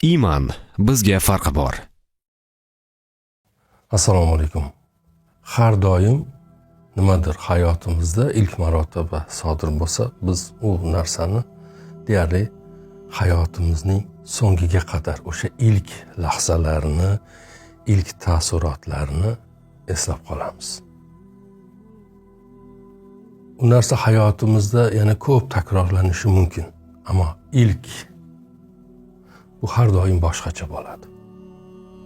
Iman bizga farqi bor. Assalomu alaykum. Har doim nimadir hayotimizda ilk marotaba sodir bo'lsa, biz u narsani deyarli hayotimizning so'ngiga qadar o'sha ilk lahzalarni, ilk taassurotlarni eslab qolamiz. U narsa hayotimizda yana ko'p takrorlanishi mumkin, ammo ilk bu har doim boshqacha bo'ladi.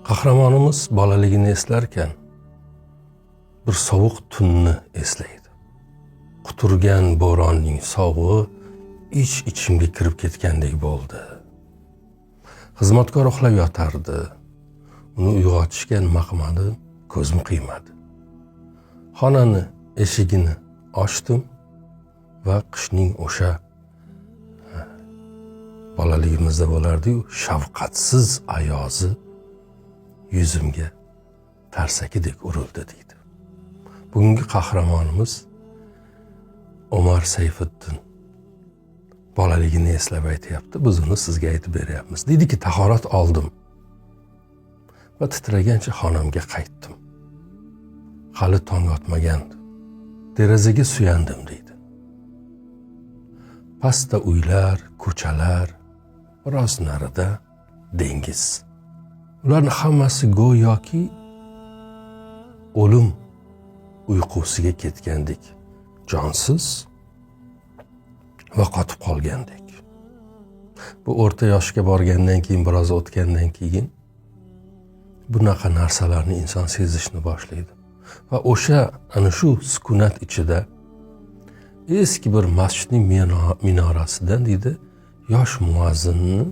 Qahramonimiz bolaligini eslarkan bir sovuq tunni eslaydi. Quturgan bo'ronning sovug'i ich-ichimga kirib ketgandek bo'ldi. Xizmatkor uxlab yotardi. Uni uyg'otishga nima qilmadi, ko'zim qiymadi. Xonani eshigini ochdim va qishning o'sha bolaligimizda bo'lardi-yu, shafqatsiz ayozi yuzimga tarsakidek urildi deydi. Bugungi qahramonimiz Omar Sayfiddin bolaligini eslab aytyapti. Biz uni sizga aytib beryapmiz. Deydiki, tahorat oldim va titragancha xonamga qaytdim. Hali tong otmagandi. Derazaga suyandim deydi. Pastda uylar, ko'chalar, biroz narida dengiz. Ularning hammasi go'yoki o'lim uyqusiga ketgandek, jonsiz va qotib qolgandek. Bu o'rta yoshga borgandan keyin, biroz o'tgandan keyin bunaqa narsalarni inson sezishni boshlaydi. Va o'sha ana shu sukunat ichida eski bir masjidning minorasidan deydi, yosh muazzinning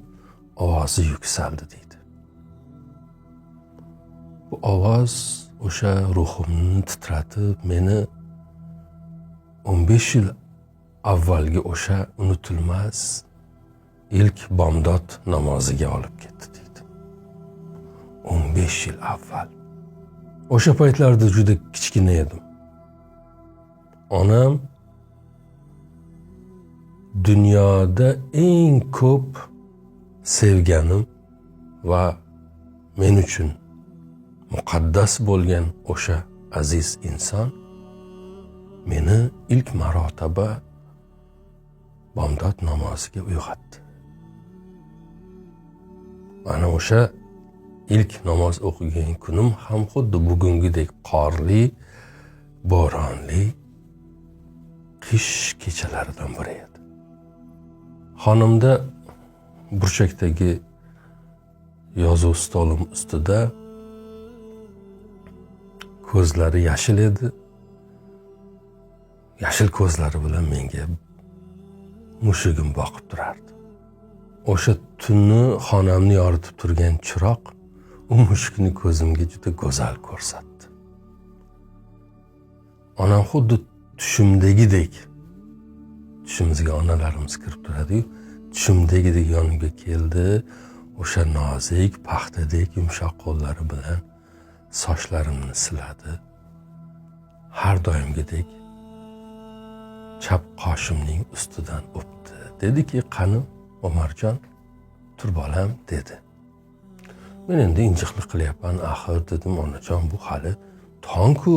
ovozi yuksaldi deydi. Bu ovoz o'sha ruhimni titratib, meni 15 yil avvalgi o'sha unutilmas ilk bomdod namoziga olib ketdi deydi. 15 yil avval. O'sha paytlarda juda kichkina edim. Onam dunyoda eng ko'p sevganim va men uchun muqaddas bo'lgan o'sha aziz inson meni ilk marotaba bomdod namoziga uyg'otdi. Ana o'sha ilk namoz o'qigan kunim ham xuddi bugungidek qorli, bo'ronli qish kechalaridan biri edi. Xonamda burchakdagi yozuv stolim ustida ko'zlari yashil edi. Yashil ko'zlari bilan menga mushugim boqib turardi. O'sha tunni xonamni yoritib turgan chiroq u mushukni ko'zimga juda go'zal ko'rsatdi. Onam xuddi tushimdagidek, tushimizga onalarimiz kirib turadi-yu, tushimdagidek yonimga keldi. O'sha nozik, paxtadek yumshoq qo'llari bilan sochlarimni siladi. Har doimgidek chap qoshimning ustidan o'pdi. Dediki, qani Omarjon, tur bolam dedi. Men endi injiqlik qilyapman, axir dedim, onajon, bu hali tong-ku.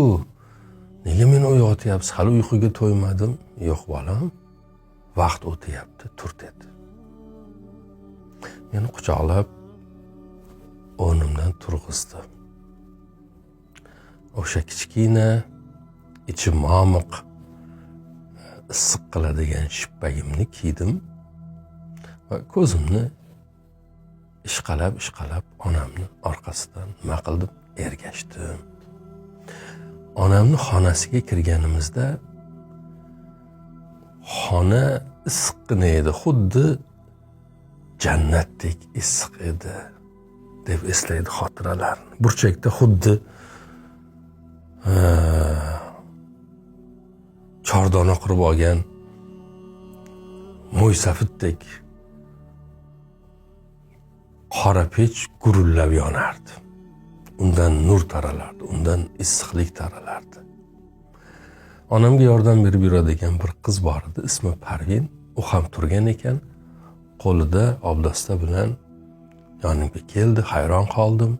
Nega meni uyg'otyapsiz? Hali uyquga to'ymadim. Yo'q bolam, vaqt o'tyapti, tur dedi. Meni quchoqlab o'rnimdan turg'izdi. O'sha kichkina, ichi momiq, issiq qiladigan shippagimni kiydim va ko'zimni ishqalab onamni orqasidan nima qildim? Ergashdim. Onamni xonasiga kirganimizda xona issiqqina edi, xuddi jannatdek issiq edi deb eslaydi xotiralarni. Burchakda xuddi chordona qurib olgan mo'ysafitdek qora pech gurullab yonardi. Undan nur taralardi, undan issiqlik taralardi. Onamga yordam berib yuradigan bir qiz bor edi, ismi Parvin. U ham turgan ekan, qo'lida obdasta bilan yonimga keldi, hayron qoldim.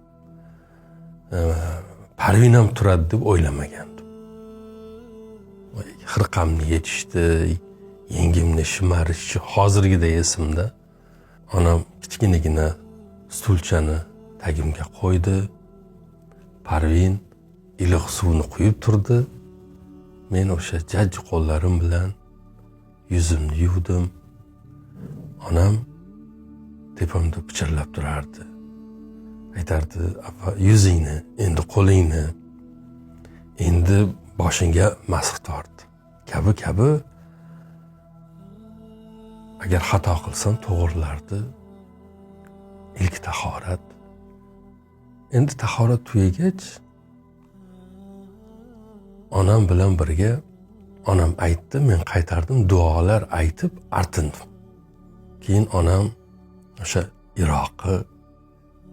Parvin ham turadi deb o'ylamagandim. Xirqamni yechishdi, yengimni shimarishchi hozirgidek esimda. Onam kichkinagina stulchani tagimga qo'ydi. Parvin iliq suvni quyib turdi. Men o'sha jajji qo'llarim bilan yuzimni yuvdim. Onam tepamda pichirlab turardi. Aytardi, yuzingni, endi qo'lingni, endi boshingga masx tort. Kabi agar xato qilsam to'g'rilardi. Ilk tahorat. Endi tahorat tugagach, onam bilan birga onam aytdi, men qaytardim, duolar aytib artindim. Keyin onam o'sha Iroqi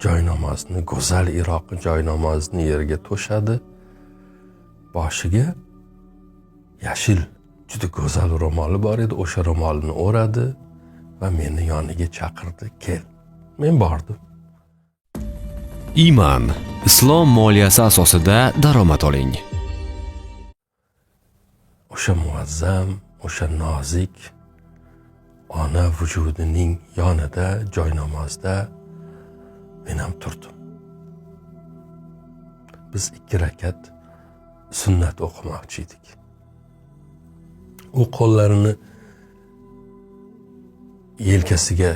joynamozni, go'zal Iroqi joynamozni yerga to'shadi. Boshiga yashil juda go'zal ro'moli bor edi, o'sha ro'molini o'radi va meni yoniga chaqirdi, kel. Men bordim. Iman, islom moliyasi asosida daromad oling. O'sha muazzam, o'sha nozik ona vujudining yonida, joynamozda men ham turdim. Biz 2 rakat sunnat o'qimoqchi edik. U qo'llarini yelkasiga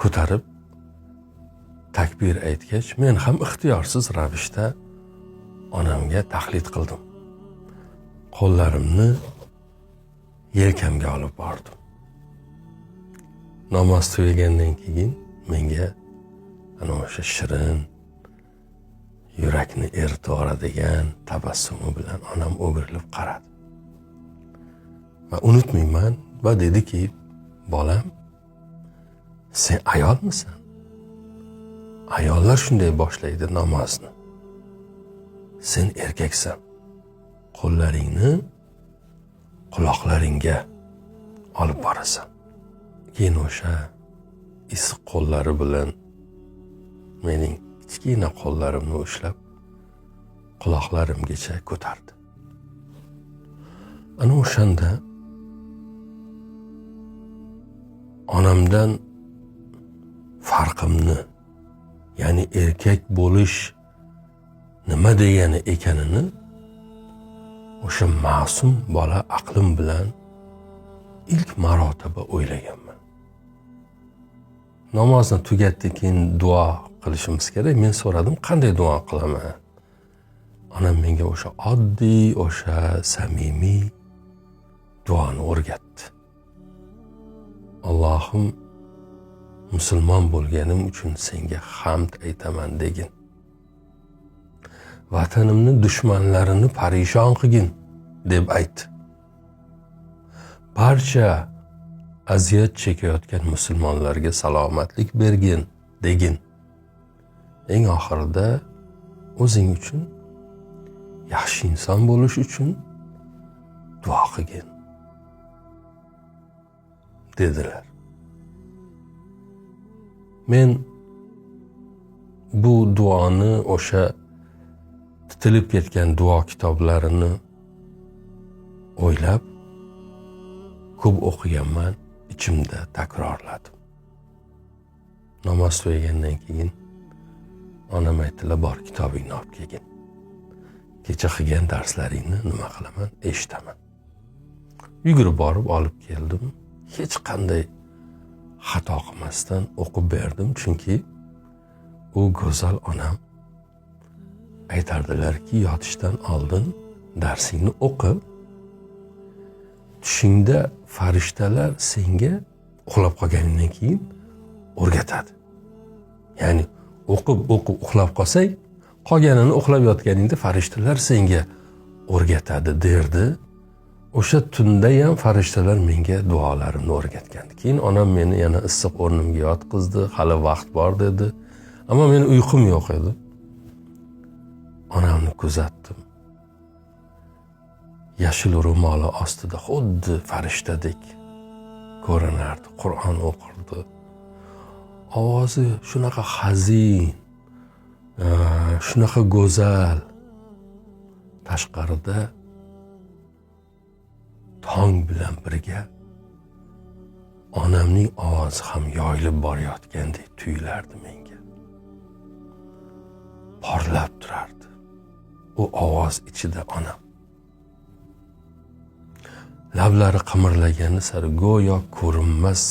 ko'tarib takbir aytgach, men ham ixtiyorsiz ravishda onamga taqlid qildim. Qo'llarimni yelkamga olib bordim. Namoz tugagandan keyin menga ana o'sha shirin, yurakni eritib yuboradigan tabassumi bilan onam o'girilib qaradi. Va unutmayman va dediki, bolam, sen ayolmisan? Ayollar shunday boshlaydi namozni. Sen erkaksan. Qo'llaringni quloqlaringga olib borasan. Keyin o'sha issiq qo'llari bilan mening kichkina qo'llarimni ushlab quloqlarimgacha ko'tardi. Ana o'shanda onamdan farqimni, ya'ni erkak bo'lish nima degani ekanini o'sha ma'sum bola aqlim bilan ilk marotaba o'ylaganman. Namozni tugatdi, keyin duo qilishimiz kerak. Men so'radim, qanday duo qilaman? Onam menga o'sha oddiy, o'sha samimiy duoni o'rgatdi. Allohim, musulmon bo'lganim uchun senga hamd aytaman degin. Vatanimni dushmanlarini parishon qilgin deb aytdi. Barcha aziyat chekayotgan musulmonlarga salomatlik bergin degin. Eng oxirida o'zing uchun, yaxshi inson bo'lish uchun duo qilgin dedilar. Men bu duoni, o'sha titilib ketgan duo kitoblarini o'ylab ko'p o'qiganman, ichimda takrorladim. Namoz tugagandan keyin onam aytdilar, bor kitobingni olib kelgin. Kecha qilgan darslaringni nima qilaman, eshitaman. Yugurib borib olib keldim. Hech qanday xato qilmasdan o'qib berdim, chunki u go'zal onam aytardilarki, yotishdan oldin darsingni o'qi. Tushingda farishtalar senga uxlab qolganingdan keyin o'rgatadi. Ya'ni o'qib uxlab qolsang, qolganini uxlab yotganingda farishtalar senga o'rgatadi derdi. O'sha tunda ham farishtalar menga duolarimni o'rgatgandi. Keyin onam meni yana issiq o'rnimga yotqizdi, hali vaqt bor dedi. Ammo meni uyqum yo'q edi. Onamni kuzatdim. Yashil ro'moli ostida xuddi farishtadek ko'rinardi. Qur'on o'qirdi. ovozi shunaqa hazin, shunaqa go'zal. Tashqarida tong bilan birga onamning ovozi ham yoyilib borayotgandek tuyulardi menga. Porlab turardi u ovoz ichida onam. Lablari qimirlagani sari go'yo ko'rinmas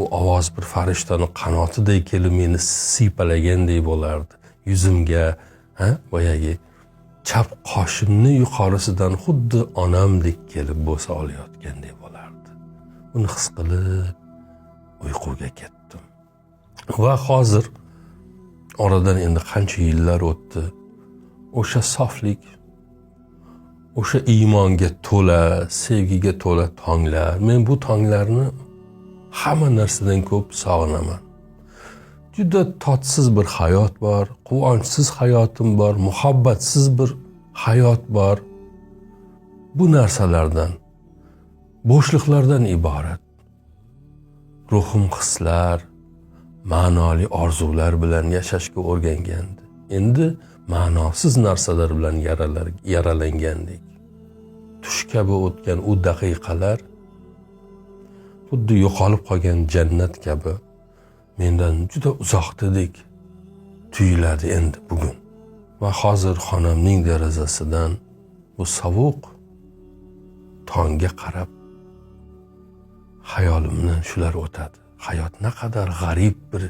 u ovoz bir farishtani qanotidek kelib meni siypalagandek bo'lardi. Yuzimga, boyagi chap qoshimni yuqorisidan xuddi onamdek kelib bo'sa olayotgandek bo'lardi. Uni his qilib uyquga ketdim. Va hozir oradan endi qancha yillar o'tdi. O'sha soflik, o'sha iymonga to'la, sevgiga to'la tonglar. Men bu tonglarni hamma narsadan ko'p sog'inaman. Juda totsiz bir hayot bor, quvonchsiz hayotim bor, muhabbatsiz bir hayot bor. Bu narsalardan, bo'shliqlardan iborat. Ruhim hislar, ma'noli orzular bilan yashashga o'rgangandi. Endi ma'nosiz narsalar bilan yaralangandek. Tush kabi o'tgan u daqiqalar xuddi yo'qolib qolgan jannat kabi mendan juda uzoqdadek tuyuladi endi bugun. Va hozir xonamning derazasidan bu sovuq tongga qarab hayolimdan shular o'tadi. Hayot naqadar g'arib bir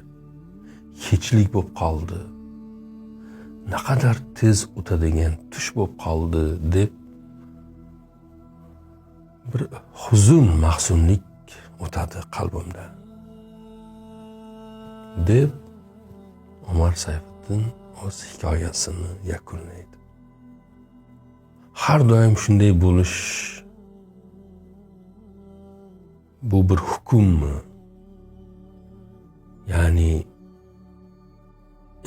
hechlik bo'lib qoldi. Naqadar tez o'tadigan tush bo'lib qoldi deb bir huzun, mahzunlik o'tadi qalbimdan. Deb Umar Sayfiddin o'z hikoyasini yakunlaydi. Har doim shunday bo'lish bu bir hukmmi? Ya'ni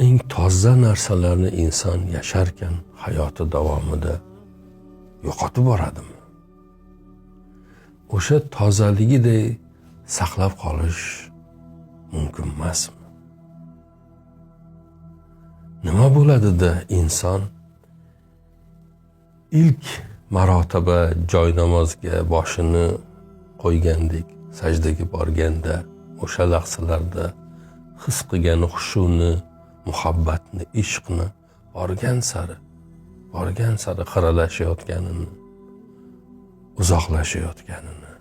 eng toza narsalarni inson yasharkan hayoti davomida yo'qotib boradimi? O'sha tozaligiday saqlab qolish mumkin emasmi? Nima bo'ladida inson ilk marotaba joy namozga boshini qo'ygandek sajdaga borganda o'sha lahzalarda his qilgan xushuni, muhabbatni, ishqni borgan sari xiralashayotganini, uzoqlashayotganini,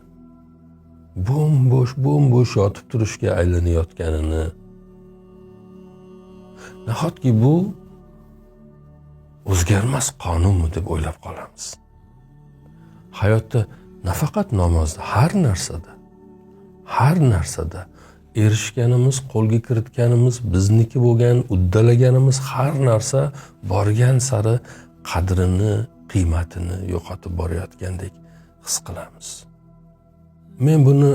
bo'm-bo'sh yotib turishga aylanayotganini, nahotki bu o'zgarmas qonunmi deb o'ylab qolamiz. Hayotda nafaqat namozda, har narsada erishganimiz, qo'lga kiritganimiz, bizniki bo'lgan, uddalaganimiz har narsa borgan sari qadrini, qiymatini yo'qotib borayotgandek his qilamiz. Men buni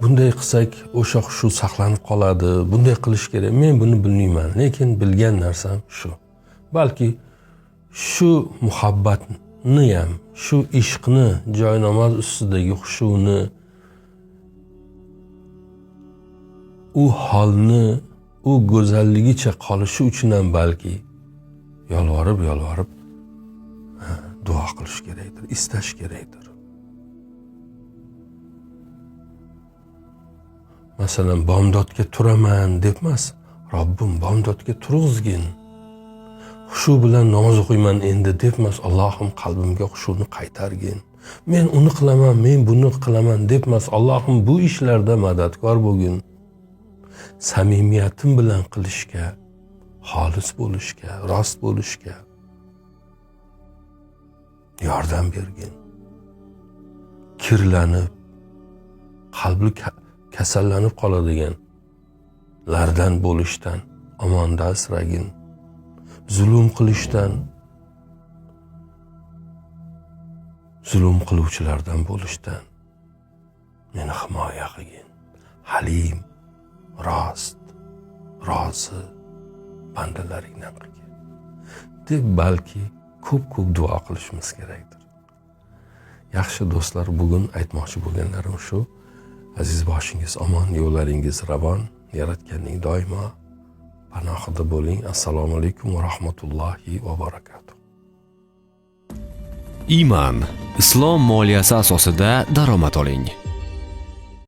bunday qilsak o'sha shu saqlanib qoladi, bunday qilish kerak. Men buni bilmayman, lekin bilgan narsam shu. Balki shu muhabbatni ham, shu ishqni, joynamoz ustidagi xushuni, u holni, u go'zalligicha qolishi uchun ham balki yolvorib duo qilish kerakdir, istash kerakdir. Masalan, bomdodga turaman debmas, Robbim bomdodga turg'izgin. Xushu bilan namoz o'qiyman endi debmas, Allohim qalbimga xushuni qaytargin. Men uni qilaman, men buni qilaman debmas, Allohim bu ishlarda madadkor bo'lgin. Samimiyatim bilan qilishga, xolis bo'lishga, rost bo'lishga yordam bergin. Kirlanib, qalbi kasallanib qoladiganlardan bo'lishdan omonda asragin. Zulm qilishdan, zulm qiluvchilardan bo'lishdan meni himoya qilgin. Halim, rost, rozi bandalaringdan qilgin deb balki ko'p duo qilishimiz kerakdir. Yaxshi do'stlar, bugun aytmoqchi bo'lganlarim shu. Aziz boshingiz omon, yo'llaringiz ravon, Yaratganning doimo panohida bo'ling. Assalomu alaykum va rahmatullohi va barakatuh. Iman, islom moliyasi asosida daromad oling.